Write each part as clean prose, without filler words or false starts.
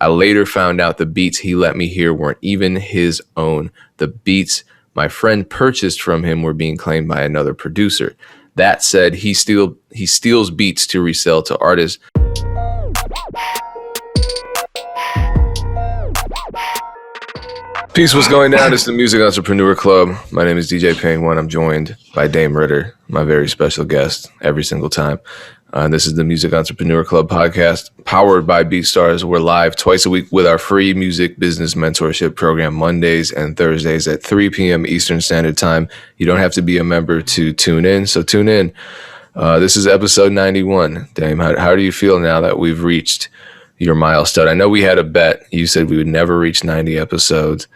I later found out the beats he let me hear weren't even his own. The beats my friend purchased from him were being claimed by another producer. That said, he steals beats to resell to artists. Peace, what's going down? It's the Music Entrepreneur Club. My name is DJ Payne One. I'm joined by Dame Ritter, my very special guest every single time. This is the Music Entrepreneur Club podcast powered by BeatStars. We're live twice a week with our free music business mentorship program Mondays and Thursdays at 3 p.m. Eastern Standard Time. You don't have to be a member to tune in, so tune in. This is episode 91. Dame, how do you feel now that we've reached your milestone? I know we had a bet. You said we would never reach 90 episodes.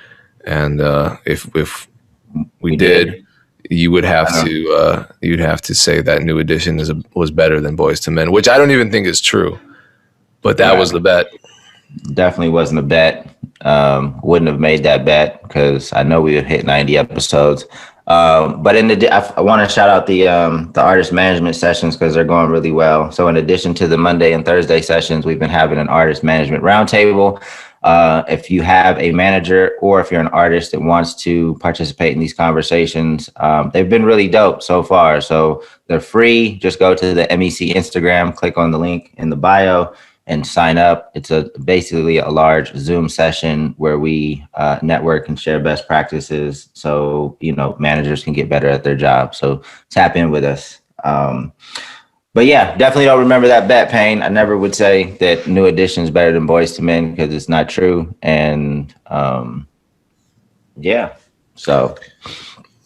And if we did, you would have to say that New Edition was better than Boys to Men, which I don't even think is true. But that was the bet. Definitely wasn't a bet. Wouldn't have made that bet because I know we would hit 90 episodes. But I want to shout out the artist management sessions because they're going really well. So in addition to the Monday and Thursday sessions, we've been having an artist management roundtable. If you have a manager or if you're an artist that wants to participate in these conversations, they've been really dope so far. So they're free. Just go to the MEC Instagram, click on the link in the bio and sign up. It's basically a large Zoom session where we network and share best practices so, managers can get better at their job. So tap in with us. But yeah, definitely don't remember that bet, Payne. I never would say that New Edition is better than Boys to Men because it's not true. And so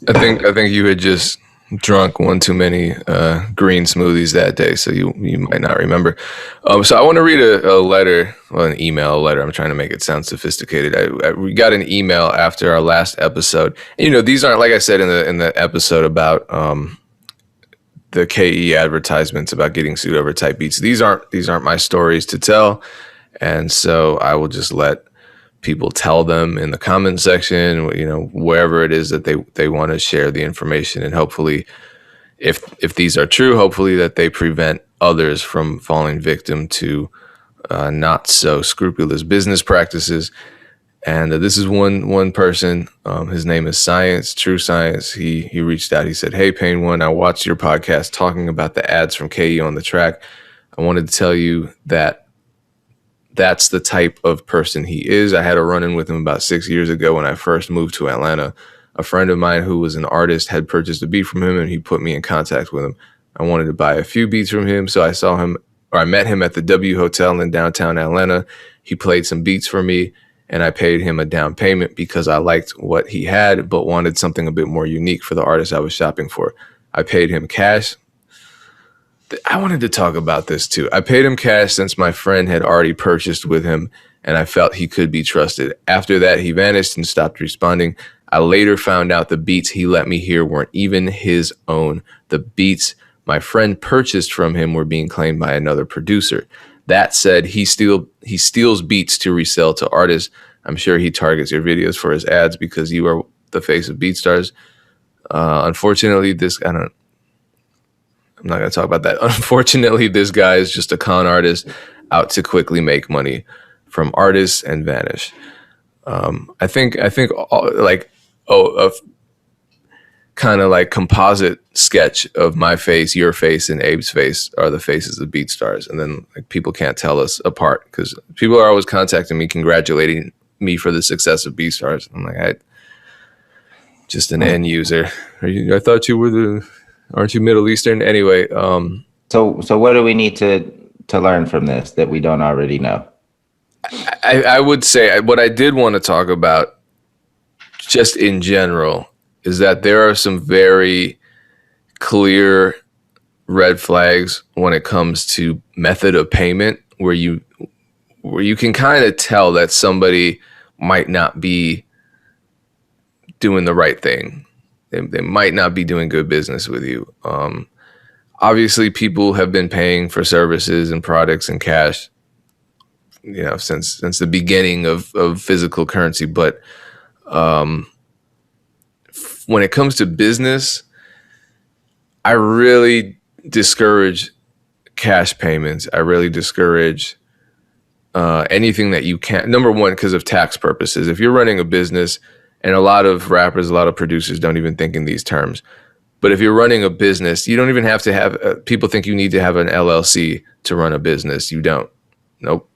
I think you had just drunk one too many green smoothies that day, so you might not remember. So I want to read a letter, an email letter. I'm trying to make it sound sophisticated. We got an email after our last episode. And, these aren't, like I said in the episode about the KE advertisements about getting sued over type beats. These aren't my stories to tell, and so I will just let people tell them in the comment section, wherever it is that they want to share the information, and hopefully, if these are true, hopefully that they prevent others from falling victim to not so scrupulous business practices. And this is one person. His name is Science, True Science. He reached out. He said, "Hey, Payne One, I watched your podcast talking about the ads from KE on the track. I wanted to tell you that that's the type of person he is. I had a run-in with him about 6 years ago when I first moved to Atlanta. A friend of mine who was an artist had purchased a beat from him, and he put me in contact with him. I wanted to buy a few beats from him, so I met him at the W Hotel in downtown Atlanta. He played some beats for me, and I paid him a down payment because I liked what he had, but wanted something a bit more unique for the artist I was shopping for. I paid him cash." I wanted to talk about this too. "I paid him cash since my friend had already purchased with him, and I felt he could be trusted. After that, he vanished and stopped responding. I later found out the beats he let me hear weren't even his own. The beats my friend purchased from him were being claimed by another producer. That said, he steals beats to resell to artists. I'm sure he targets your videos for his ads because you are the face of BeatStars. Unfortunately, I'm not going to talk about that. Unfortunately, this guy is just a con artist out to quickly make money from artists and vanish." I think a kind of like composite sketch of my face, your face, and Abe's face are the faces of BeatStars, and then people can't tell us apart because people are always contacting me, congratulating me for the success of BeatStars. I'm like, just an end user. I thought you were aren't you Middle Eastern? Anyway. So what do we need to learn from this that we don't already know? I would say what I did want to talk about just in general is that there are some very clear red flags when it comes to method of payment where you can kind of tell that somebody might not be doing the right thing. They might not be doing good business with you. Obviously, people have been paying for services and products in cash, since the beginning of physical currency. But when it comes to business, I really discourage cash payments. I really discourage anything that you can't. Number one, because of tax purposes. If you're running a business, and a lot of rappers, a lot of producers don't even think in these terms. But if you're running a business, you don't even have to have. People think you need to have an LLC to run a business. You don't. Nope.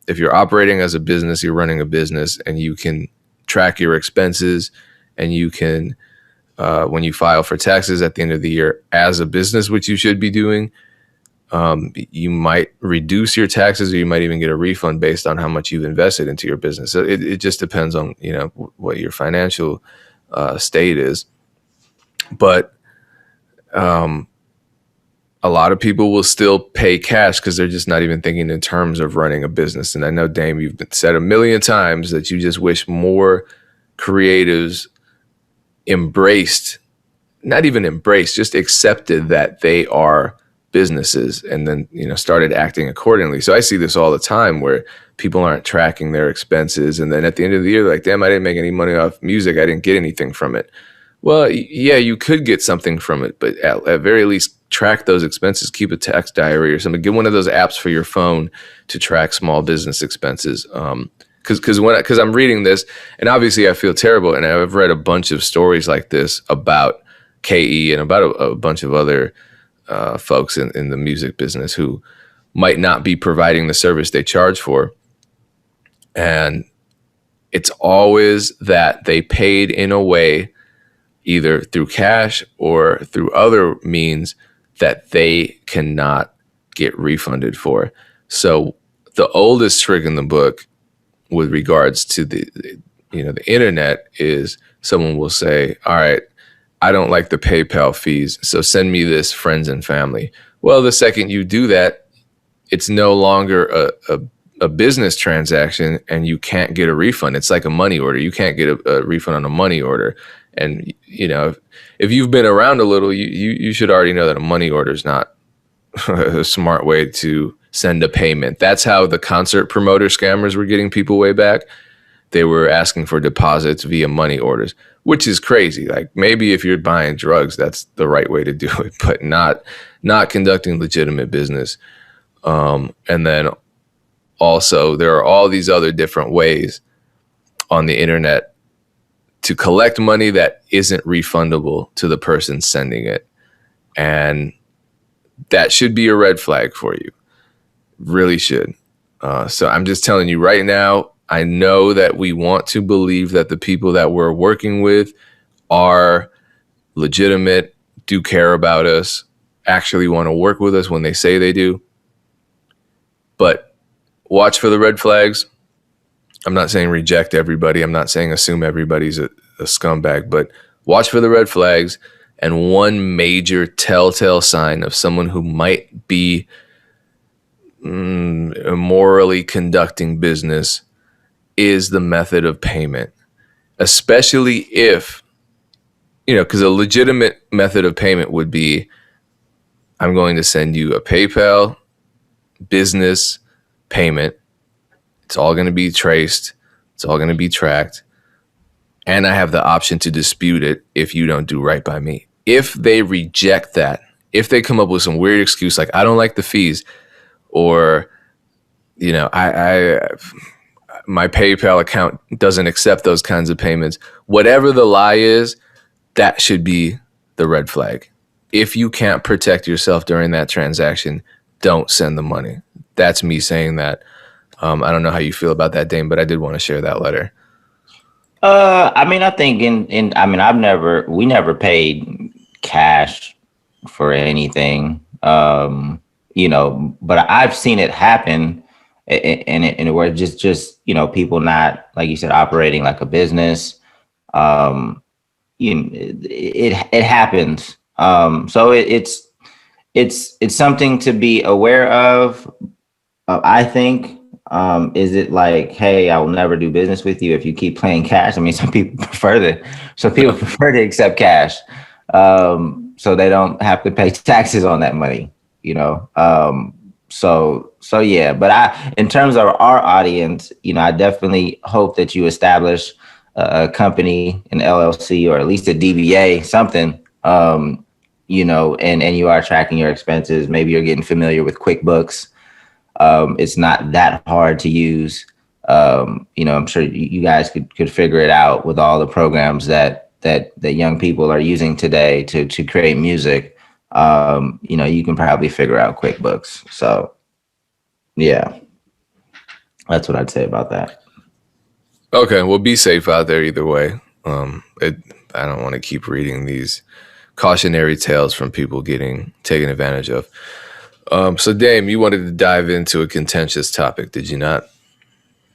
If you're operating as a business, you're running a business, and you can track your expenses, and you can, when you file for taxes at the end of the year as a business, which you should be doing, you might reduce your taxes, or you might even get a refund based on how much you've invested into your business. So it just depends on what your financial state is. But a lot of people will still pay cash because they're just not even thinking in terms of running a business. And I know, Dame, you've said a million times that you just wish more creatives embraced, not even embraced, just accepted that they are businesses, and then started acting accordingly. So I see this all the time where people aren't tracking their expenses, and then at the end of the year, they're like, damn, I didn't make any money off music. I didn't get anything from it. Well, yeah, you could get something from it, but at very least track those expenses. Keep a tax diary or something. Get one of those apps for your phone to track small business expenses. Because I'm reading this, and obviously I feel terrible, and I've read a bunch of stories like this about KE and about a bunch of other folks in the music business who might not be providing the service they charge for, and it's always that they paid in a way, either through cash or through other means, that they cannot get refunded for. So the oldest trick in the book with regards to the internet is someone will say, all right, I don't like the PayPal fees, so send me this friends and family. Well, the second you do that, it's no longer a business transaction, and you can't get a refund. It's like a money order. You can't get a refund on a money order. And if you've been around a little, you should already know that a money order is not a smart way to send a payment. That's how the concert promoter scammers were getting people way back. They were asking for deposits via money orders, which is crazy. Like, maybe if you're buying drugs, that's the right way to do it, but not conducting legitimate business. And then also, there are all these other different ways on the internet to collect money that isn't refundable to the person sending it. And that should be a red flag for you. Really should. So I'm just telling you right now, I know that we want to believe that the people that we're working with are legitimate, do care about us, actually want to work with us when they say they do. But watch for the red flags. I'm not saying reject everybody. I'm not saying assume everybody's a scumbag, but watch for the red flags. And one major telltale sign of someone who might be immorally conducting business is the method of payment, especially if, because a legitimate method of payment would be, I'm going to send you a PayPal business payment. It's all going to be traced. It's all going to be tracked. And I have the option to dispute it if you don't do right by me. If they reject that, if they come up with some weird excuse like, I don't like the fees, or, my PayPal account doesn't accept those kinds of payments, whatever the lie is, that should be the red flag. If you can't protect yourself during that transaction, don't send the money. That's me saying that. I don't know how you feel about that, Dame, but I did want to share that letter. I think we never paid cash for anything, but I've seen it happen, and where just people not, like you said, operating like a business. It happens. So it's something to be aware of. I think. Is it like, hey, I will never do business with you if you keep playing cash? I mean, some people prefer to accept cash, so they don't have to pay taxes on that money, So yeah, but in terms of our audience, I definitely hope that you establish a company, an LLC, or at least a DBA, something, and you are tracking your expenses. Maybe you're getting familiar with QuickBooks. It's not that hard to use. I'm sure you guys could figure it out with all the programs that young people are using today to create music. You can probably figure out QuickBooks. So yeah, that's what I'd say about that. Okay, well, be safe out there either way. I don't want to keep reading these cautionary tales from people getting taken advantage of. So, Dame, you wanted to dive into a contentious topic, did you not?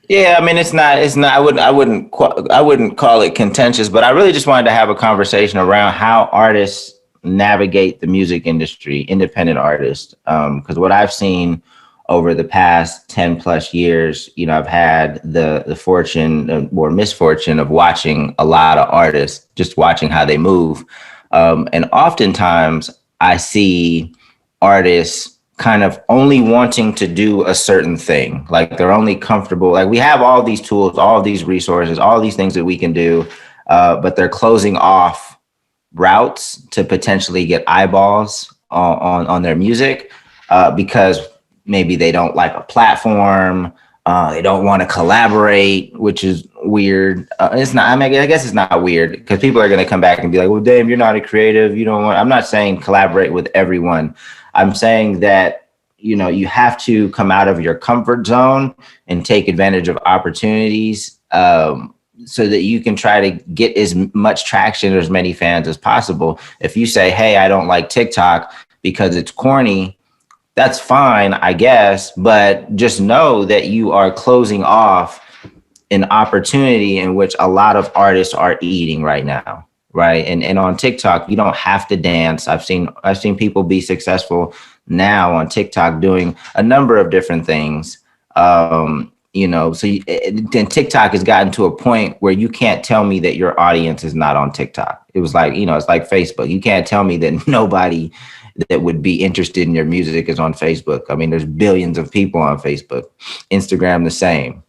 Yeah, I mean, it's not. I wouldn't call it contentious, but I really just wanted to have a conversation around how artists navigate the music industry, independent artists. Because what I've seen over the past 10 plus years, I've had the fortune or misfortune of watching a lot of artists, just watching how they move, and oftentimes I see artists kind of only wanting to do a certain thing. Like they're only comfortable. Like we have all these tools, all these resources, all these things that we can do, but they're closing off routes to potentially get eyeballs on their music because maybe they don't like a platform. They don't want to collaborate, which is weird. It's not. I mean, I guess it's not weird because people are going to come back and be like, "Well, Dave, you're not a creative. You don't want." I'm not saying collaborate with everyone. I'm saying that you have to come out of your comfort zone and take advantage of opportunities so that you can try to get as much traction or as many fans as possible. If you say, "Hey, I don't like TikTok because it's corny," that's fine, I guess, but just know that you are closing off an opportunity in which a lot of artists are eating right now. Right. And on TikTok, you don't have to dance. I've seen people be successful now on TikTok doing a number of different things. Then TikTok has gotten to a point where you can't tell me that your audience is not on TikTok. It was like, it's like Facebook. You can't tell me that nobody that would be interested in your music is on Facebook. I mean, there's billions of people on Facebook, Instagram, the same,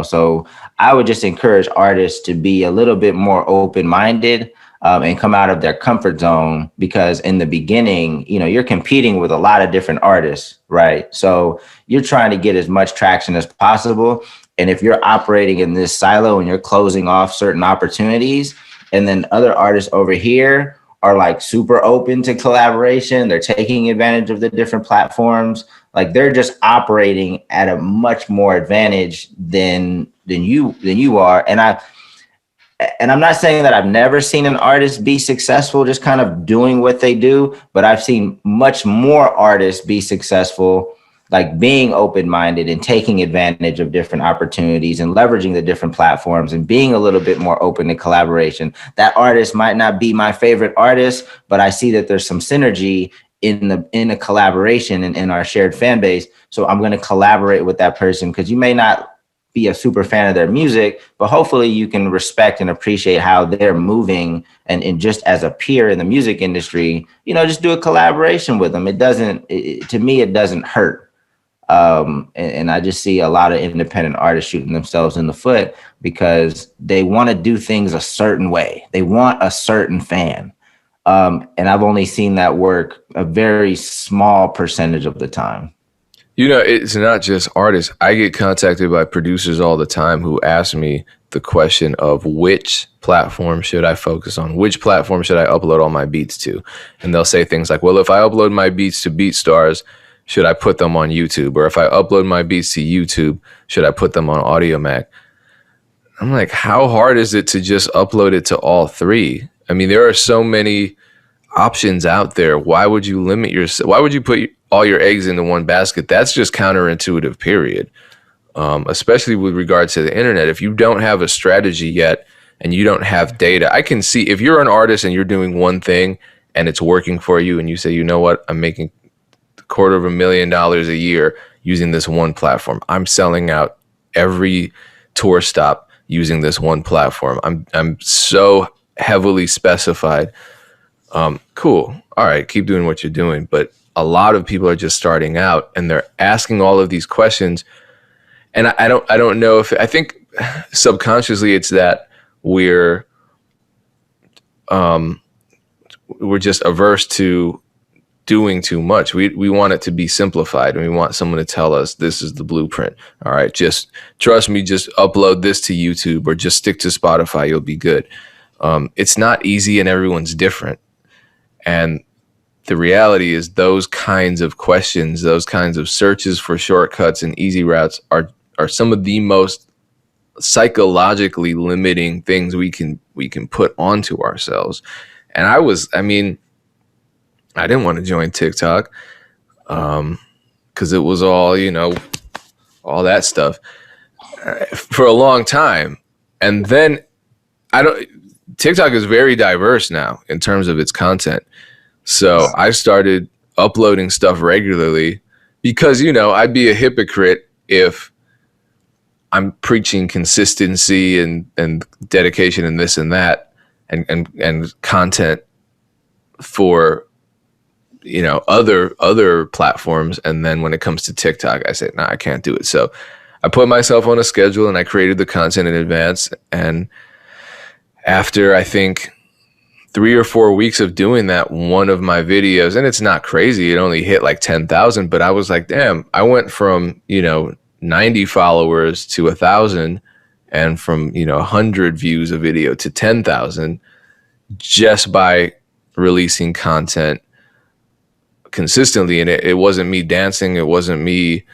so I would just encourage artists to be a little bit more open-minded and come out of their comfort zone, because in the beginning, you're competing with a lot of different artists, right? So you're trying to get as much traction as possible. And if you're operating in this silo and you're closing off certain opportunities, and then other artists over here are like super open to collaboration, they're taking advantage of the different platforms, like they're just operating at a much more advantage than you are. And I'm not saying that I've never seen an artist be successful just kind of doing what they do, but I've seen much more artists be successful, like being open-minded and taking advantage of different opportunities and leveraging the different platforms and being a little bit more open to collaboration. That artist might not be my favorite artist, but I see that there's some synergy in a collaboration and in our shared fan base. So I'm going to collaborate with that person, because you may not be a super fan of their music, but hopefully you can respect and appreciate how they're moving, and just as a peer in the music industry, just do a collaboration with them. To me, it doesn't hurt. And I just see a lot of independent artists shooting themselves in the foot because they want to do things a certain way. They want a certain fan. And I've only seen that work a very small percentage of the time. It's not just artists. I get contacted by producers all the time who ask me the question of which platform should I focus on? Which platform should I upload all my beats to? And they'll say things like, well, if I upload my beats to BeatStars, should I put them on YouTube? Or if I upload my beats to YouTube, should I put them on AudioMac? I'm like, how hard is it to just upload it to all three? I mean, there are so many options out there. Why would you limit yourself? Why would you put all your eggs into one basket? That's just counterintuitive, period. Especially with regard to the internet. If you don't have a strategy yet and you don't have data, I can see if you're an artist and you're doing one thing and it's working for you, and you say, you know what, I'm making $250,000 a year using this one platform. I'm selling out every tour stop using this one platform. I'm so heavily specified. Cool. All right, keep doing what you're doing. But a lot of people are just starting out and they're asking all of these questions. And I don't know if, I think subconsciously it's that we're just averse to doing too much. We want it to be simplified, and we want someone to tell us this is the blueprint. All right, just trust me, just upload this to YouTube or just stick to Spotify, you'll be good. It's not easy, and everyone's different. And the reality is those kinds of questions, those kinds of searches for shortcuts and easy routes are some of the most psychologically limiting things we can put onto ourselves. And I didn't want to join TikTok because it was all, all that stuff for a long time. And then TikTok is very diverse now in terms of its content. So I started uploading stuff regularly because, I'd be a hypocrite if I'm preaching consistency and dedication and this and that and content for other platforms, and then when it comes to TikTok I say, nah, I can't do it. So I put myself on a schedule and I created the content in advance, and after I think 3 or 4 weeks of doing that, one of my videos, and it's not crazy, it only hit like 10,000, but I was like, damn, I went from 90 followers to 1,000, and from 100 views a video to 10,000 just by releasing content consistently. And it wasn't me dancing, it wasn't me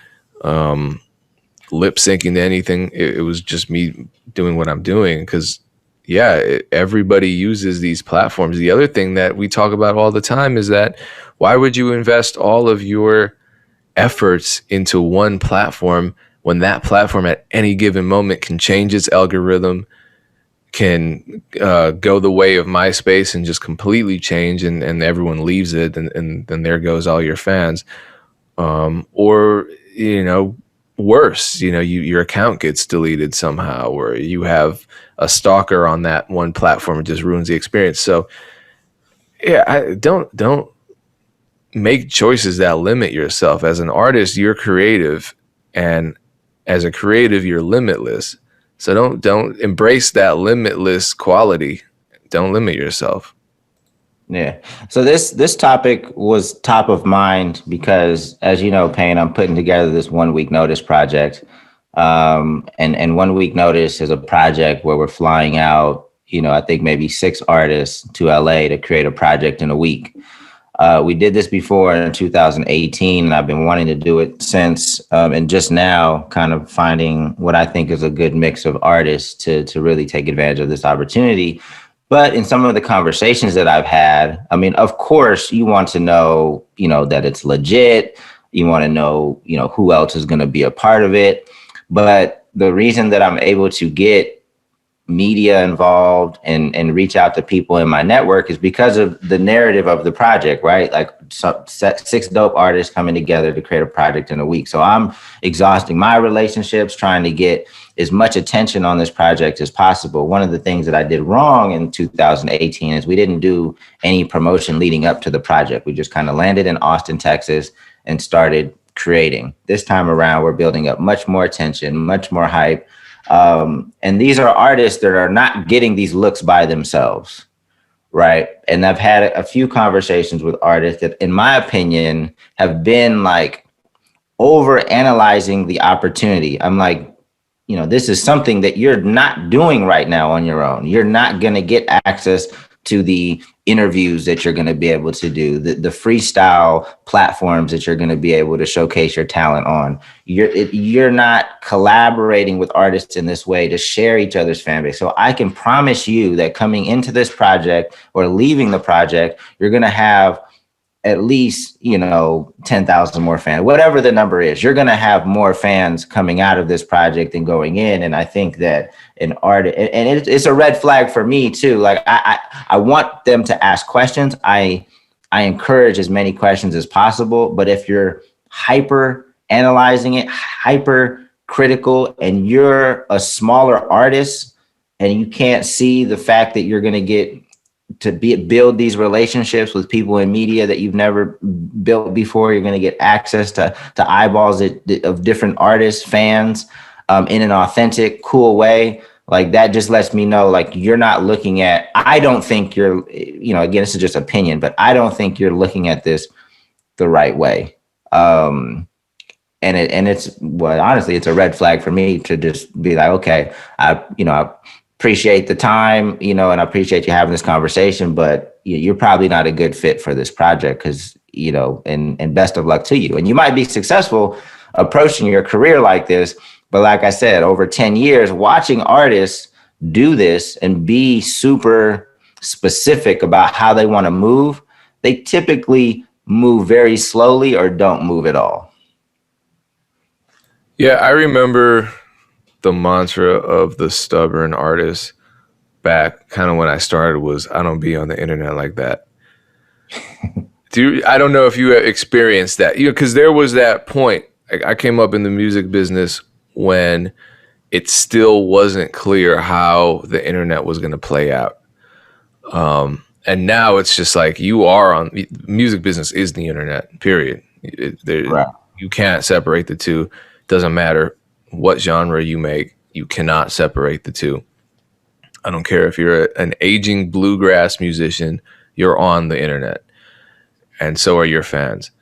lip syncing to anything. It was just me doing what I'm doing because everybody uses these platforms. The other thing that we talk about all the time is that why would you invest all of your efforts into one platform when that platform at any given moment can change its algorithm, can go the way of MySpace and just completely change, and everyone leaves it, and then there goes all your fans. Or worse, your account gets deleted somehow, or you have a stalker on that one platform and just ruins the experience. So I don't make choices that limit yourself. As an artist, you're creative, and as a creative, you're limitless. So don't embrace that limitless quality. Don't limit yourself. Yeah. So this topic was top of mind because, as you know, Payne, I'm putting together this 1 week notice project. And 1 week notice is a project where we're flying out, I think maybe 6 artists to LA to create a project in a week. We did this before in 2018, and I've been wanting to do it since, and just now kind of finding what I think is a good mix of artists to really take advantage of this opportunity. But in some of the conversations that I've had, of course, you want to know, that it's legit. You want to know, who else is going to be a part of it. But the reason that I'm able to get media involved and reach out to people in my network is because of the narrative of the project, right? Like 6 dope artists coming together to create a project in a week. So I'm exhausting my relationships, trying to get as much attention on this project as possible. One of the things that I did wrong in 2018 is we didn't do any promotion leading up to the project. We just kind of landed in Austin, Texas, and started creating. This time around, we're building up much more attention, much more hype. And these are artists that are not getting these looks by themselves, right? And I've had a few conversations with artists that, in my opinion, have been like over analyzing the opportunity. I'm like, this is something that you're not doing right now on your own. You're not going to get access to the interviews that you're going to be able to do, the freestyle platforms that you're going to be able to showcase your talent on. You're not collaborating with artists in this way to share each other's fan base. So I can promise you that coming into this project or leaving the project, you're going to have at least, 10,000 more fans, whatever the number is. You're going to have more fans coming out of this project than going in. And I think that an artist, and it's a red flag for me too. Like I want them to ask questions. I encourage as many questions as possible. But if you're hyper analyzing it, hyper critical, and you're a smaller artist and you can't see the fact that you're going to get to build these relationships with people in media that you've never built before, you're going to get access to eyeballs of different artists, fans, in an authentic, cool way. Like that just lets me know, like, you're not looking at, I don't think you're, again, this is just opinion, but I don't think you're looking at this the right way. And it's, well, honestly, it's a red flag for me to just be like, okay, I appreciate the time, and I appreciate you having this conversation, but you're probably not a good fit for this project because, and best of luck to you. And you might be successful approaching your career like this, but like I said, over 10 years, watching artists do this and be super specific about how they want to move, they typically move very slowly or don't move at all. Yeah, I remember the mantra of the stubborn artist back kind of when I started was, I don't be on the internet like that. I don't know if you experienced that, because there was that point. I came up in the music business when it still wasn't clear how the internet was going to play out. And now it's just like music business is the internet, period. Right. You can't separate the two. Doesn't matter what genre you make, you cannot separate the two. I don't care if you're an aging bluegrass musician, you're on the internet. And so are your fans.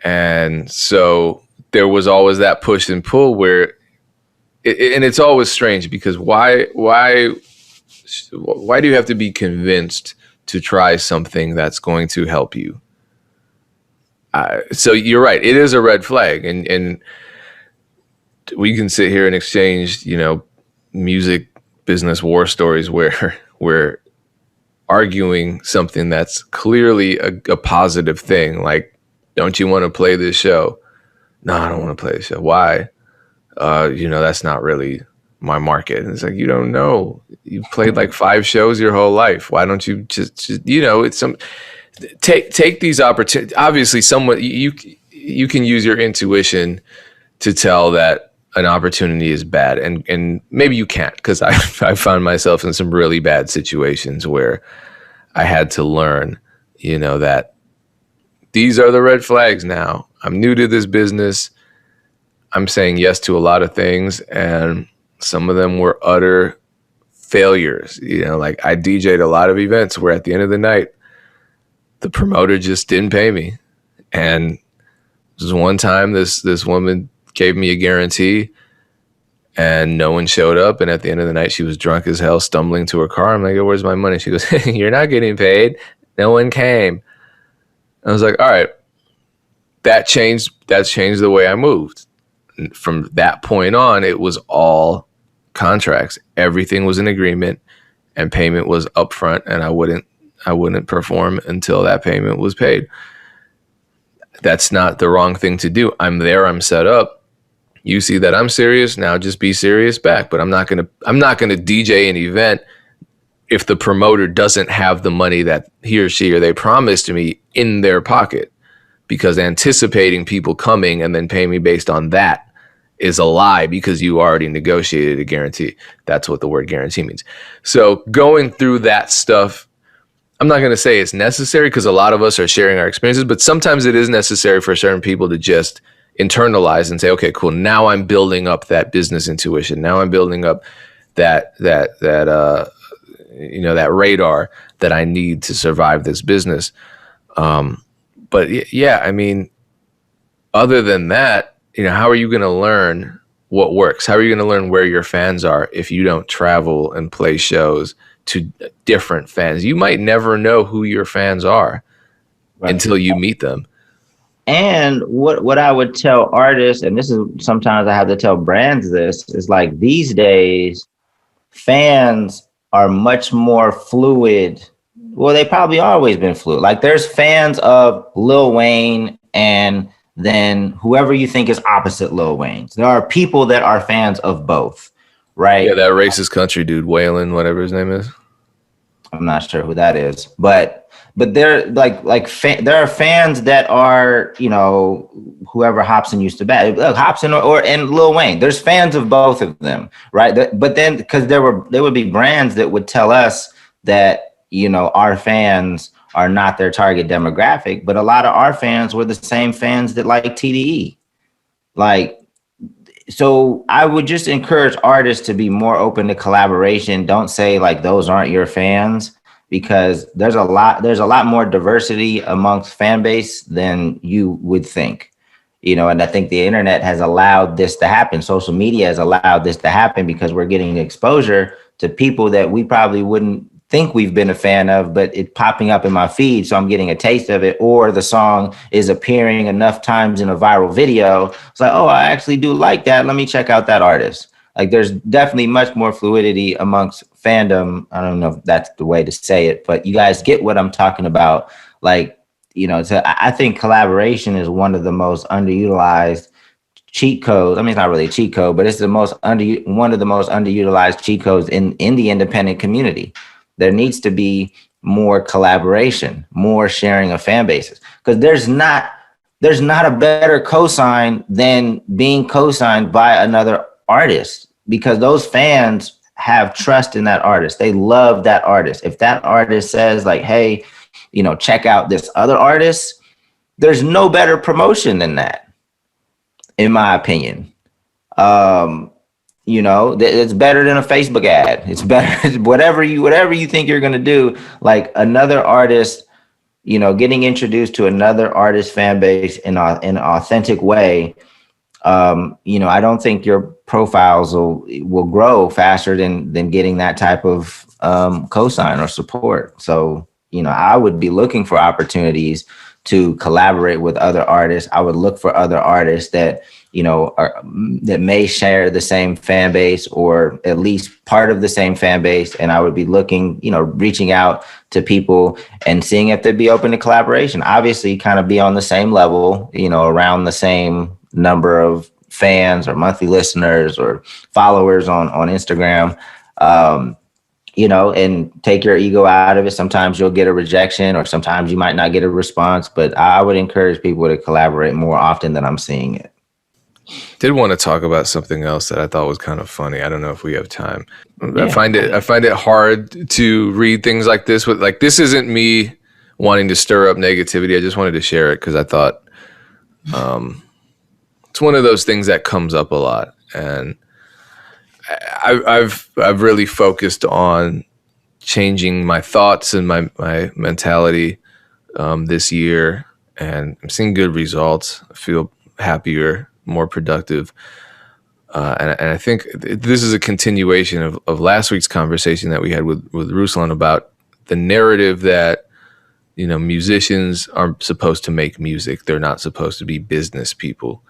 And so there was always that push and pull where, and it's always strange because why do you have to be convinced to try something that's going to help you? So you're right. It is a red flag. And we can sit here and exchange, music business war stories where we're arguing something that's clearly a positive thing. Like, don't you want to play this show? No, I don't want to play this show. Why? That's not really my market. And it's like, you don't know. You've played like 5 shows your whole life. Why don't you just it's some take these opportunities. Obviously, you can use your intuition to tell that an opportunity is bad, and maybe you can't, because I found myself in some really bad situations where I had to learn, that these are the red flags now. I'm new to this business. I'm saying yes to a lot of things, and some of them were utter failures. Like I DJ'd a lot of events where at the end of the night, the promoter just didn't pay me. And this one time, this woman gave me a guarantee and no one showed up. And at the end of the night, she was drunk as hell, stumbling to her car. I'm like, oh, where's my money? She goes, you're not getting paid. No one came. I was like, all right, that changed the way I moved. From that point on, it was all contracts. Everything was an agreement, and payment was upfront, and I wouldn't perform until that payment was paid. That's not the wrong thing to do. I'm there, I'm set up. You see that I'm serious, now just be serious back. But I'm not gonna DJ an event if the promoter doesn't have the money that he or she or they promised me in their pocket, because anticipating people coming and then paying me based on that is a lie, because you already negotiated a guarantee. That's what the word guarantee means. So going through that stuff, I'm not going to say it's necessary, because a lot of us are sharing our experiences, but sometimes it is necessary for certain people to just internalize and say, okay, cool. Now I'm building up that business intuition. Now I'm building up that radar that I need to survive this business. But yeah, I mean, other than that, how are you going to learn what works? How are you going to learn where your fans are if you don't travel and play shows to different fans? You might never know who your fans are until you meet them. And what I would tell artists, and this is sometimes I have to tell brands this, is like these days, fans are much more fluid. Well, they probably always been fluid. Like there's fans of Lil Wayne and then whoever you think is opposite Lil Wayne. There are people that are fans of both, right? Yeah, that racist country dude, Waylon, whatever his name is. I'm not sure who that is, but they're there are fans that are, whoever Hobson used to bat, Hobson and Lil Wayne. There's fans of both of them, right? But then because there would be brands that would tell us that, our fans are not their target demographic, but a lot of our fans were the same fans that like TDE. So I would just encourage artists to be more open to collaboration. Don't say like those aren't your fans, because there's a lot more diversity amongst fan base than you would think. And I think the internet has allowed this to happen. Social media has allowed this to happen because we're getting exposure to people that we probably wouldn't think we've been a fan of, but it's popping up in my feed. So I'm getting a taste of it, or the song is appearing enough times in a viral video. It's like, oh, I actually do like that. Let me check out that artist. Like, there's definitely much more fluidity amongst fandom. I don't know if that's the way to say it, but you guys get what I'm talking about. Like, I think collaboration is one of the most underutilized cheat codes. I mean, it's not really a cheat code, but it's one of the most underutilized cheat codes in the independent community. There needs to be more collaboration, more sharing of fan bases, because there's not a better cosign than being cosigned by another artist, because those fans have trust in that artist. They love that artist. If that artist says like, hey, check out this other artist, there's no better promotion than that, in my opinion. It's better than a Facebook ad. It's better, whatever you think you're going to do, like another artist, getting introduced to another artist fan base in an authentic way. I don't think your profiles will grow faster than getting that type of cosign or support. So, I would be looking for opportunities to collaborate with other artists. I would look for other artists that, that may share the same fan base, or at least part of the same fan base. And I would be looking, reaching out to people and seeing if they'd be open to collaboration. Obviously, kind of be on the same level, around the same number of fans or monthly listeners or followers on Instagram. And take your ego out of it. Sometimes you'll get a rejection, or sometimes you might not get a response, but I would encourage people to collaborate more often than I'm seeing it. Did want to talk about something else that I thought was kind of funny. I don't know if we have time. Yeah. I find it hard to read things like this with, like, this isn't me wanting to stir up negativity. I just wanted to share it because I thought it's one of those things that comes up a lot, and I've really focused on changing my thoughts and my mentality this year, and I'm seeing good results. I feel happier, more productive, and I think this is a continuation of last week's conversation that we had with Ruslan about the narrative that musicians are supposed to make music. They're not supposed to be business people.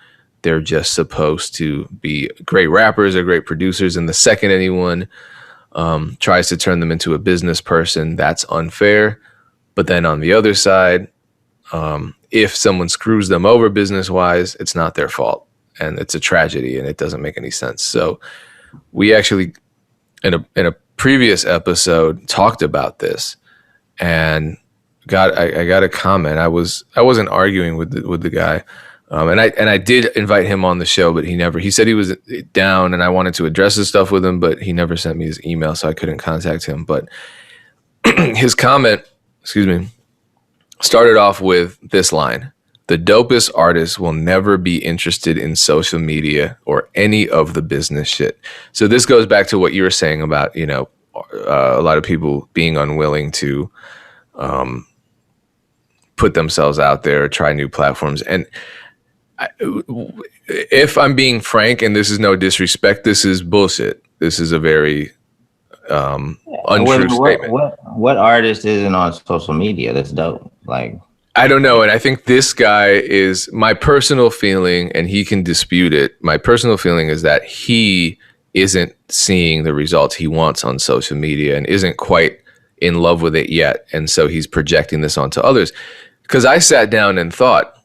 They're just supposed to be great rappers or great producers. And the second anyone tries to turn them into a business person, that's unfair. But then on the other side, if someone screws them over business-wise, it's not their fault. And it's a tragedy, and it doesn't make any sense. So we actually, in a previous episode, talked about this, and I got a comment. I wasn't arguing with the guy. And I did invite him on the show, but he said he was down, and I wanted to address this stuff with him, but he never sent me his email, so I couldn't contact him. But his comment, started off with this line: "The dopest artists will never be interested in social media or any of the business shit." So this goes back to what you were saying about, a lot of people being unwilling to put themselves out there or try new platforms. And if I'm being frank, and this is no disrespect, this is bullshit. This is a very untrue statement. What artist isn't on social media that's dope? Like, I don't know. And I think this guy is, my personal feeling, and he can dispute it. My personal feeling is that he isn't seeing the results he wants on social media and isn't quite in love with it yet. And so he's projecting this onto others. Because I sat down and thought,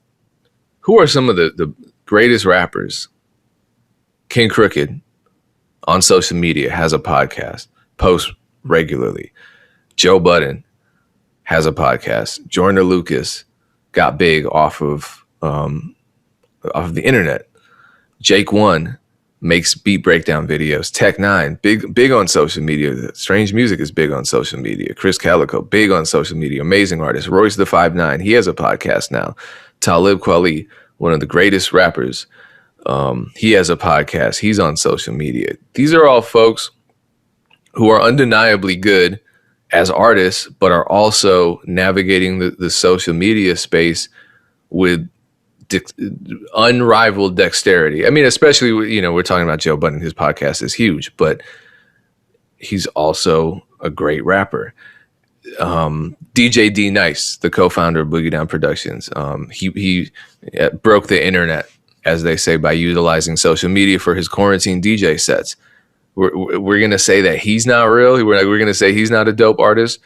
who are some of the greatest rappers? King Crooked on social media has a podcast, posts regularly. Joe Budden has a podcast. Jordan Lucas got big off of the internet. Jake One makes beat breakdown videos. Tech Nine, big on social media. Strange Music is big on social media. Chris Calico, big on social media. Amazing artist. Royce the 5'9", he has a podcast now. Talib Kweli, one of the greatest rappers, he has a podcast. He's on social media. These are all folks who are undeniably good as artists, but are also navigating the social media space with unrivaled dexterity. I mean, especially, we're talking about Joe Budden. His podcast is huge, but he's also a great rapper. DJ D Nice, the co-founder of Boogie Down Productions, he broke the internet, as they say, by utilizing social media for his quarantine DJ sets. We're gonna say that he's not real. We're gonna say he's not a dope artist.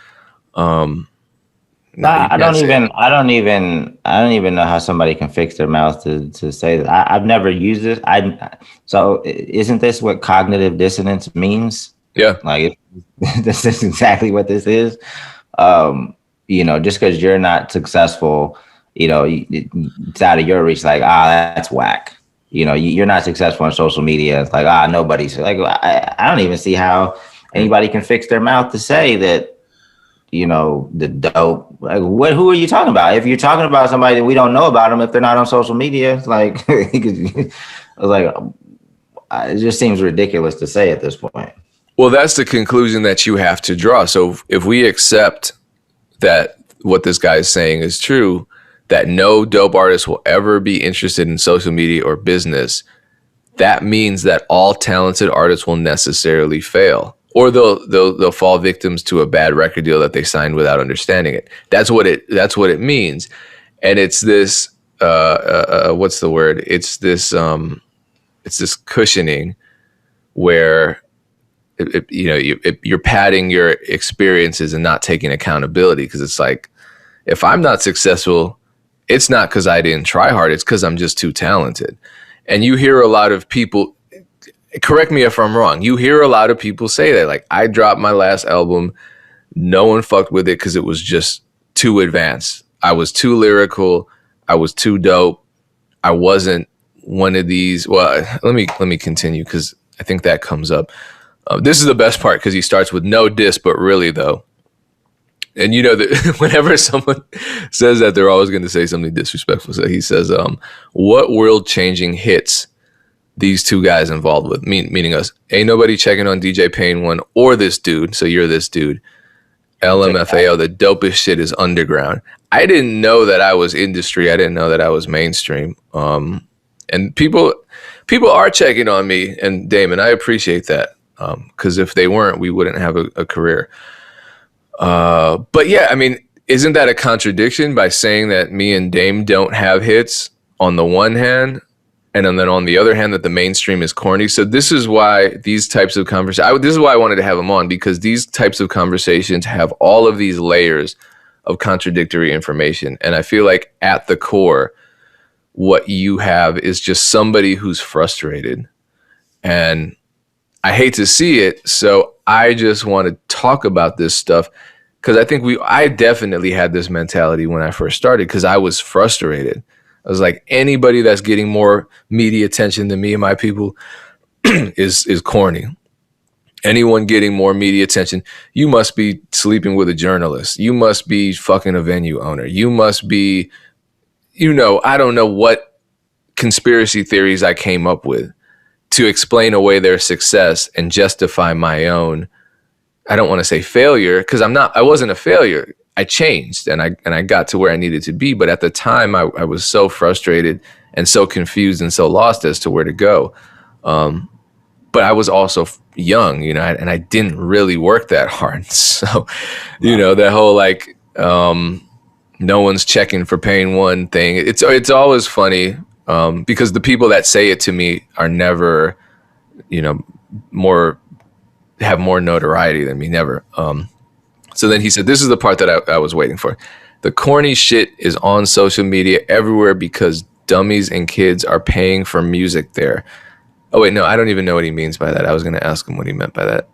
No, I don't even know how somebody can fix their mouth to say that. I've never used it. So isn't this what cognitive dissonance means? Yeah, like this is exactly what this is. Just because you're not successful, it's out of your reach. Like, that's whack. You're not successful on social media. It's like, nobody's like, I don't even see how anybody can fix their mouth to say that, the dope. Like, who are you talking about? If you're talking about somebody that we don't know about them, if they're not on social media, it's like, it just seems ridiculous to say at this point. Well, that's the conclusion that you have to draw. So if we accept that what this guy is saying is true, that no dope artist will ever be interested in social media or business, that means that all talented artists will necessarily fail, or they'll fall victims to a bad record deal that they signed without understanding it. That's what it means. And it's this what's the word? It's this cushioning where you're padding your experiences and not taking accountability, because it's like, if I'm not successful, it's not because I didn't try hard, it's because I'm just too talented. And you hear a lot of people, correct me if I'm wrong, you hear a lot of people say that, like, I dropped my last album, no one fucked with it because it was just too advanced. I was too lyrical, I was too dope, I wasn't one of these. Well, let me continue, because I think that comes up. This is the best part, because he starts with no diss, but really though. And that whenever someone says that, they're always going to say something disrespectful. So he says, what world-changing hits these two guys involved with, meaning us. Ain't nobody checking on DJ Payne 1 or this dude, so you're this dude. LMFAO, the dopest shit is underground. I didn't know that I was industry. I didn't know that I was mainstream. And people are checking on me and Damon. I appreciate that. Because if they weren't, we wouldn't have a career. But yeah, I mean, isn't that a contradiction by saying that me and Dame don't have hits on the one hand, and then on the other hand that the mainstream is corny? So this is why these types of conversations, this is why I wanted to have him on, because these types of conversations have all of these layers of contradictory information. And I feel like at the core, what you have is just somebody who's frustrated, and I hate to see it. So I just want to talk about this stuff, because I definitely had this mentality when I first started, because I was frustrated. I was like, anybody that's getting more media attention than me and my people is corny. Anyone getting more media attention, you must be sleeping with a journalist. You must be fucking a venue owner. You must be, I don't know what conspiracy theories I came up with to explain away their success and justify my own, I don't want to say failure, because I wasn't a failure. I changed and I got to where I needed to be. But at the time I was so frustrated and so confused and so lost as to where to go. But I was also young, and I didn't really work that hard. So, that whole like, no one's checking for Payne 1 thing. It's always funny. Because the people that say it to me are never, have more notoriety than me, never. So then he said, this is the part that I was waiting for. The corny shit is on social media everywhere because dummies and kids are paying for music there. Oh, wait, no, I don't even know what he means by that. I was going to ask him what he meant by that.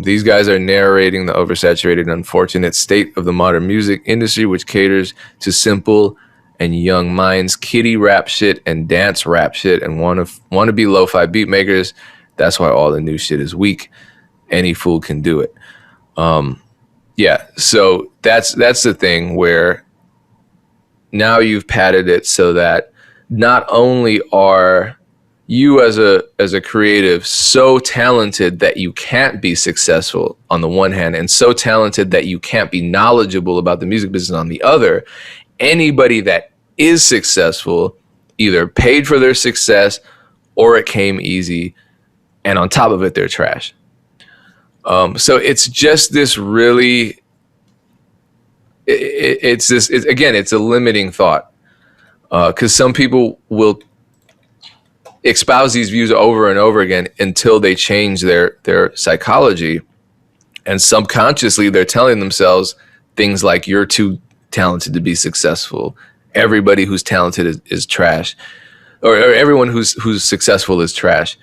These guys are narrating the oversaturated and unfortunate state of the modern music industry, which caters to simple and young minds, kiddie rap shit and dance rap shit, and want to be lo-fi beat makers. That's why all the new shit is weak. Any fool can do it. Yeah, so that's the thing, where now you've padded it so that not only are you as a creative so talented that you can't be successful on the one hand, and so talented that you can't be knowledgeable about the music business on the other. Anybody that is successful either paid for their success or it came easy, and on top of it, they're trash. So it's just this really, it's a limiting thought, because some people will espouse these views over and over again until they change their psychology, and subconsciously they're telling themselves things like, you're too talented to be successful, everybody who's talented is trash, or everyone who's successful is trash.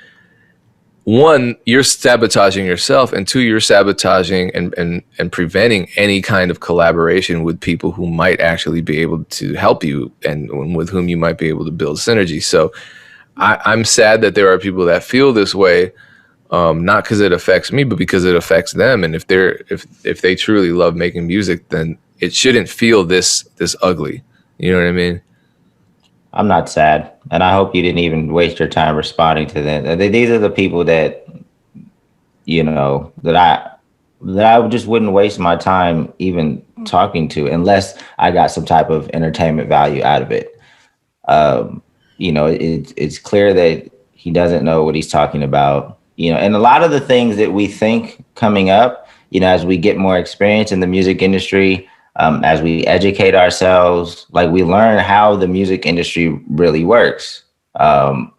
One, you're sabotaging yourself, and two, you're sabotaging and preventing any kind of collaboration with people who might actually be able to help you, and with whom you might be able to build synergy. So I'm sad that there are people that feel this way, not because it affects me, but because it affects them. And if they truly love making music, then it shouldn't feel this ugly. You know what I mean? I'm not sad, and I hope you didn't even waste your time responding to them. These are the people that that I just wouldn't waste my time even talking to, unless I got some type of entertainment value out of it. It's clear that he doesn't know what he's talking about. And a lot of the things that we think coming up, as we get more experience in the music industry, as we educate ourselves, like we learn how the music industry really works. So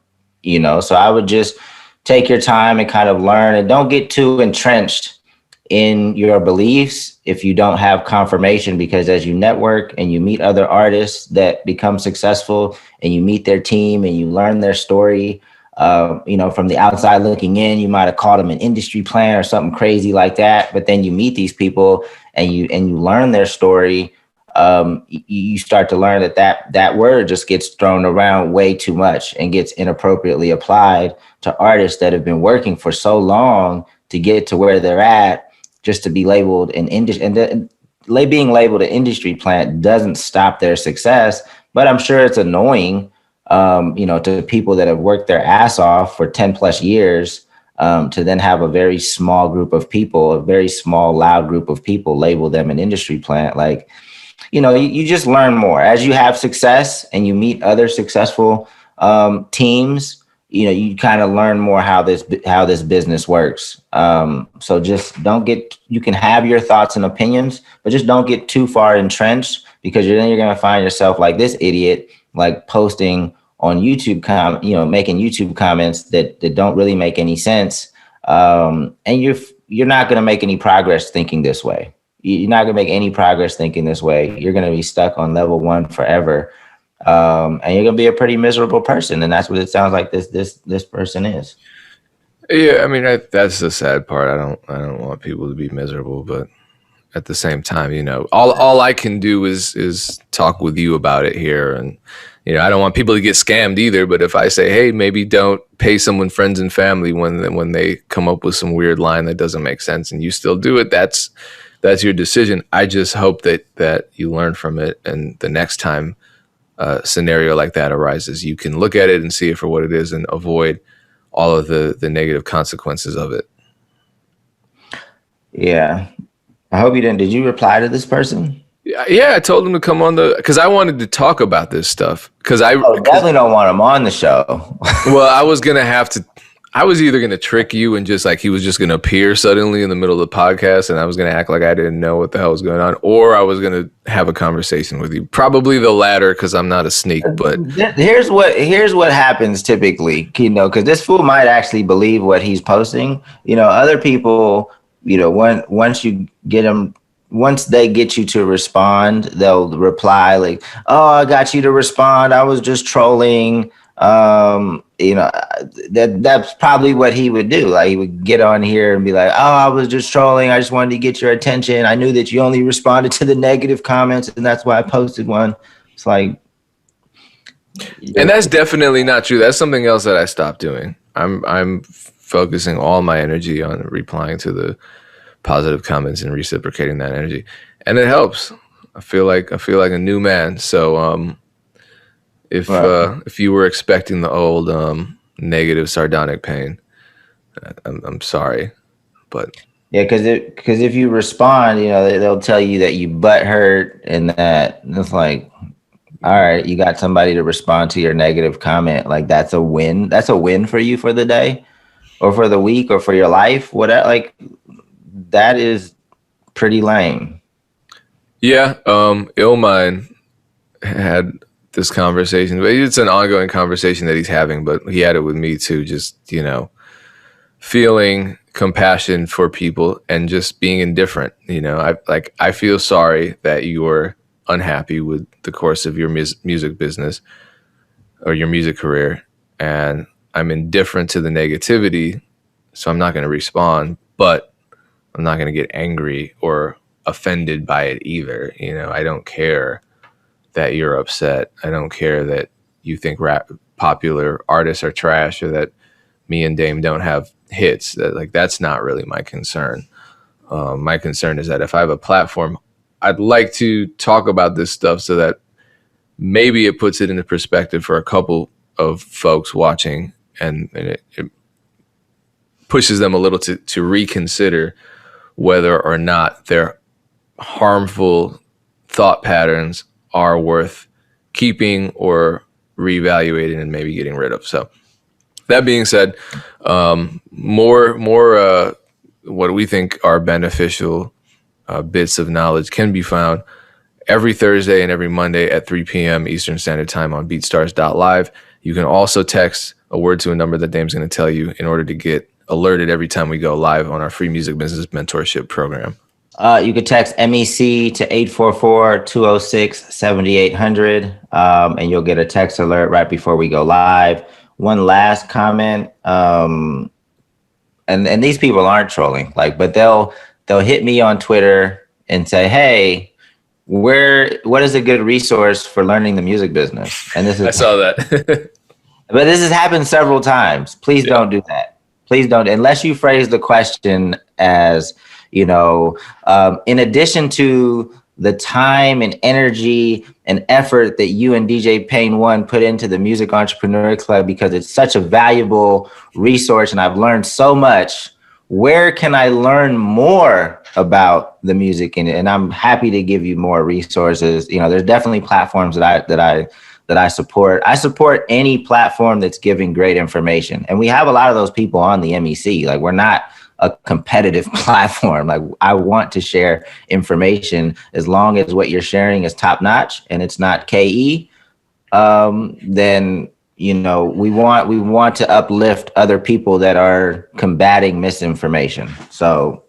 I would just take your time and kind of learn, and don't get too entrenched in your beliefs if you don't have confirmation, because as you network and you meet other artists that become successful, and you meet their team and you learn their story, from the outside looking in, you might have called them an industry plan or something crazy like that. But then you meet these people and you learn their story. You start to learn that word just gets thrown around way too much and gets inappropriately applied to artists that have been working for so long to get to where they're at, just to be labeled an industry. And being labeled an industry plant doesn't stop their success, but I'm sure it's annoying, to people that have worked their ass off for 10 plus years, to then have a very small group of people, a very small, loud group of people label them an industry plant. Like, you just learn more as you have success and you meet other successful teams. You kind of learn more how this business works. So just you can have your thoughts and opinions, but just don't get too far entrenched, because then you're going to find yourself like this idiot, like posting on YouTube, making YouTube comments that don't really make any sense. And you're not going to make any progress thinking this way. You're not going to make any progress thinking this way. You're going to be stuck on level one forever. And you're going to be a pretty miserable person. And that's what it sounds like this person is. Yeah. I mean, that's the sad part. I don't want people to be miserable, but at the same time, all I can do is talk with you about it here. And, I don't want people to get scammed either. But if I say, hey, maybe don't pay someone, friends and family, when they come up with some weird line that doesn't make sense, and you still do it, that's your decision. I just hope that you learn from it, and the next time a scenario like that arises, you can look at it and see it for what it is and avoid all of the negative consequences of it. Yeah. I hope you didn't. Did you reply to this person? Yeah, I told him to come on because I wanted to talk about this stuff. Because definitely don't want him on the show. Well, I was either gonna trick you and just like he was just gonna appear suddenly in the middle of the podcast, and I was gonna act like I didn't know what the hell was going on, or I was gonna have a conversation with you. Probably the latter, because I'm not a sneak. But here's what happens typically, because this fool might actually believe what he's posting. Other people, once they get you to respond, they'll reply like, "Oh, I got you to respond. I was just trolling." That's probably what he would do. Like, he would get on here and be like, "Oh, I was just trolling. I just wanted to get your attention. I knew that you only responded to the negative comments, and that's why I posted one." It's like, and that's definitely not true. That's something else that I stopped doing. I'm focusing all my energy on replying to the positive comments and reciprocating that energy, and it helps. I feel like a new man. So if you were expecting the old negative sardonic pain. I'm sorry, but Yeah, because if you respond, they'll tell you that you butt hurt and that it's like, all right, you got somebody to respond to your negative comment. Like that's a win. That's a win for you for the day or for the week or for your life. Whatever. Like that is pretty lame. yeah, Illmind had this conversation. But it's an ongoing conversation that he's having, but he had it with me too. Just feeling compassion for people and just being indifferent. I feel sorry that you're unhappy with the course of your music business or your music career, and I'm indifferent to the negativity, so I'm not going to respond, but I'm not going to get angry or offended by it either. I don't care that you're upset. I don't care that you think popular artists are trash or that me and Dame don't have hits. That's not really my concern. My concern is that if I have a platform, I'd like to talk about this stuff so that maybe it puts it into perspective for a couple of folks watching, and it pushes them a little to reconsider whether or not their harmful thought patterns are worth keeping or reevaluating and maybe getting rid of. So that being said, more what we think are beneficial bits of knowledge can be found every Thursday and every Monday at 3 p.m. Eastern Standard Time on beatstars.live. You can also text a word to a number that Dame's going to tell you in order to get alerted every time we go live on our free music business mentorship program. You could text MEC to 844-206-7800, and you'll get a text alert right before we go live. One last comment, and these people aren't trolling, but they'll hit me on Twitter and say, "Hey, what is a good resource for learning the music business?" And this is I saw that. But this has happened several times. Please don't do that. Please don't, unless you phrase the question as, in addition to the time and energy and effort that you and DJ Payne One put into the Music Entrepreneur Club, because it's such a valuable resource and I've learned so much. Where can I learn more about the music? And I'm happy to give you more resources. There's definitely platforms that I support. I support any platform that's giving great information. And we have a lot of those people on the MEC. We're not a competitive platform. I want to share information as long as what you're sharing is top notch and it's not KE. Then we want to uplift other people that are combating misinformation. So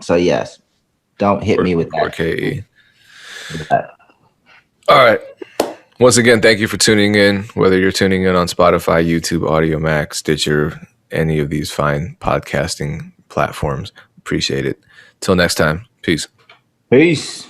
yes, don't hit me with that. Or KE. All right. Once again, thank you for tuning in, whether you're tuning in on Spotify, YouTube, Audio Mac, Stitcher, any of these fine podcasting platforms. Appreciate it. Till next time. Peace. Peace.